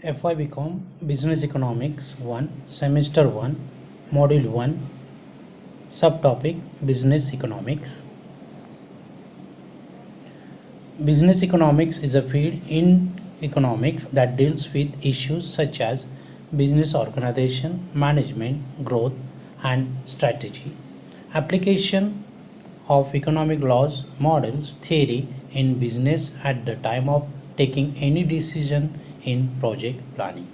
FY BCom Business Economics 1 Semester 1 Module 1 Subtopic Business Economics. Business economics is a field in economics that deals with issues such as business organization, management, growth, and strategy. Application of economic laws, models, theory in business at the time of taking any decision in project planning.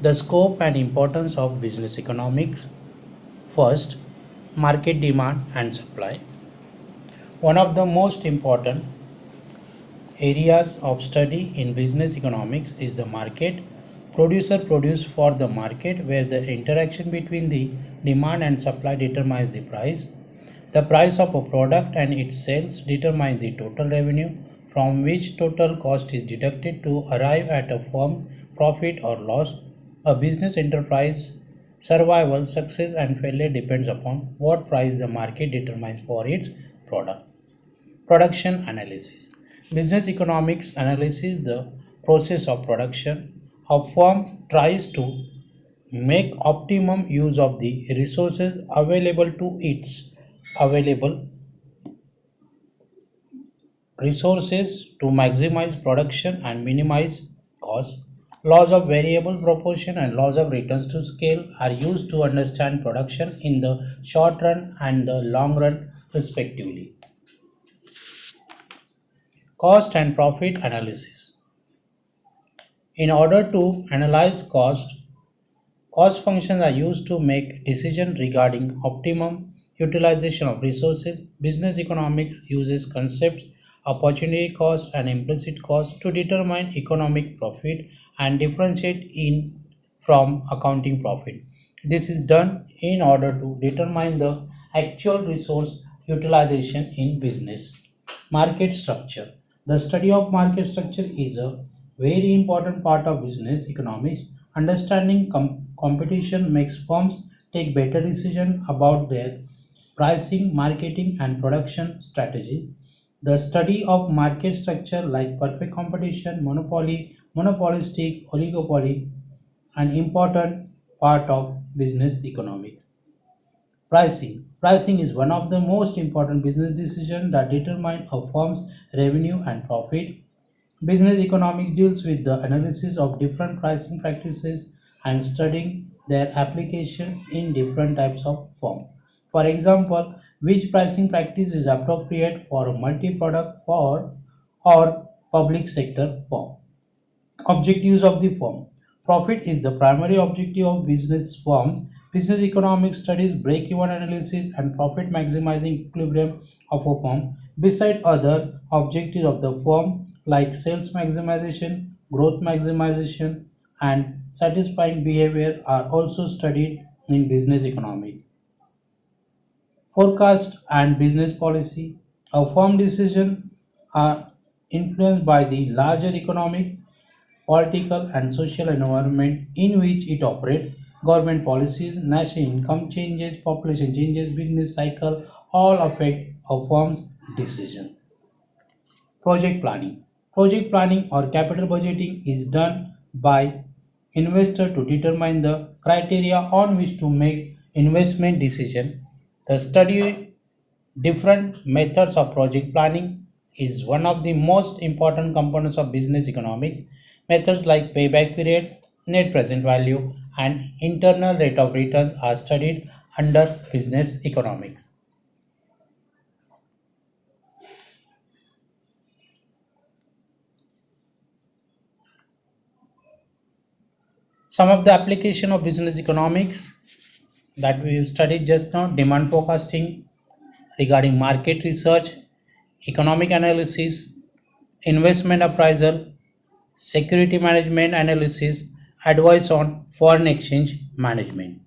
The scope and importance of business economics. First, market demand and supply. One of the most important areas of study in business economics is the market. Producer produce for the market where the interaction between the demand and supply determines the price. The price of a product and its sales determine the total revenue from which total cost is deducted to arrive at a firm profit or loss. A business enterprise survival, success and failure depends upon what price the market determines for its product. Production analysis. Business economics analyzes the process of production. A firm tries to make optimum use of the resources available to its available resources to maximize production and minimize costs. Laws of variable proportion and laws of returns to scale are used to understand production in the short run and the long run respectively. Cost and profit analysis. In order to analyze cost functions are used to make decisions regarding optimum utilization of resources. Business economics uses concepts opportunity cost and implicit cost to determine economic profit and differentiate in from accounting profit. This is done in order to determine the actual resource utilization in business. Market structure. The study of market structure is a very important part of business economics. Understanding competition makes firms take better decisions about their pricing, marketing, and production strategies. The study of market structure like perfect competition, monopoly, monopolistic, oligopoly, an important part of business economics. Pricing. Pricing is one of the most important business decisions that determine a firm's revenue and profit. Business economics deals with the analysis of different pricing practices and studying their application in different types of firm. For example, which pricing practice is appropriate for a multi-product for or public sector firm. Objectives of the firm. Profit is the primary objective of business firms. Business economics studies break-even analysis and profit maximizing equilibrium of a firm. Beside other objectives of the firm like sales maximization, growth maximization, and satisfying behavior are also studied in business economics. Forecast and business policy. A firm decision are influenced by the larger economic, political, and social environment in which it operates. Government policies, national income changes, population changes, business cycle all affect a firm's decision. Project planning. Project planning or capital budgeting is done by investor to determine the criteria on which to make investment decision. The study different methods of project planning is one of the most important components of business economics. Methods like payback period, net present value, and internal rate of returns are studied under business economics. Some of the application of business economics that we studied just now: demand forecasting, regarding market research, economic analysis, investment appraisal, security management analysis, advice on foreign exchange management.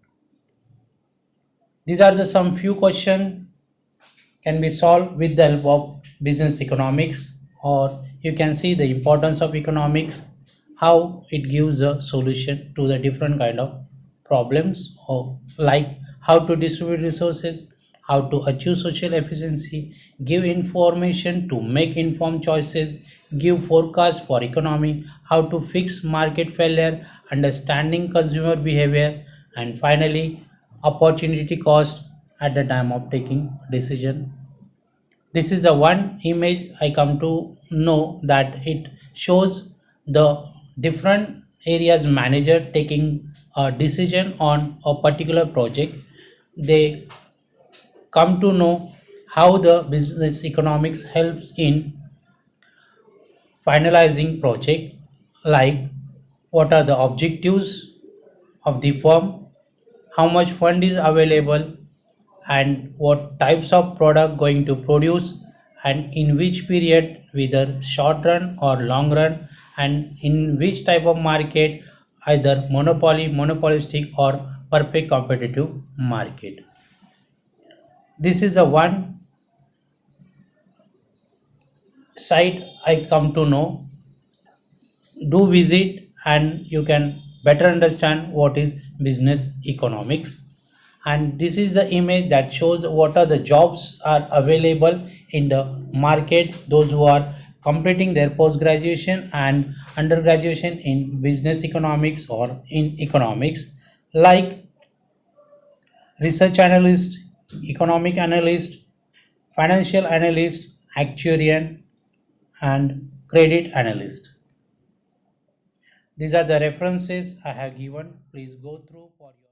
These are the some few questions can be solved with the help of business economics, or you can see the importance of economics, how it gives a solution to the different kind of problems, or like how to distribute resources, how to achieve social efficiency, give information to make informed choices, give forecast for economy, how to fix market failure, understanding consumer behavior, and finally, opportunity cost at the time of taking decision. This is the one image I come to know that it shows the different areas manager taking a decision on a particular project. They come to know how the business economics helps in finalizing project, like what are the objectives of the firm, how much fund is available, and what types of product going to produce, and in which period, whether short run or long run, and in which type of market, either monopoly, monopolistic, or perfect competitive market. This is the one site I come to know. Do visit and you can better understand what is business economics. And this is the image that shows what are the jobs are available in the market, those who are completing their post graduation and undergraduation in business economics or in economics, like research analyst, economic analyst, financial analyst, actuarian, and credit analyst. These are the references I have given. Please go through for your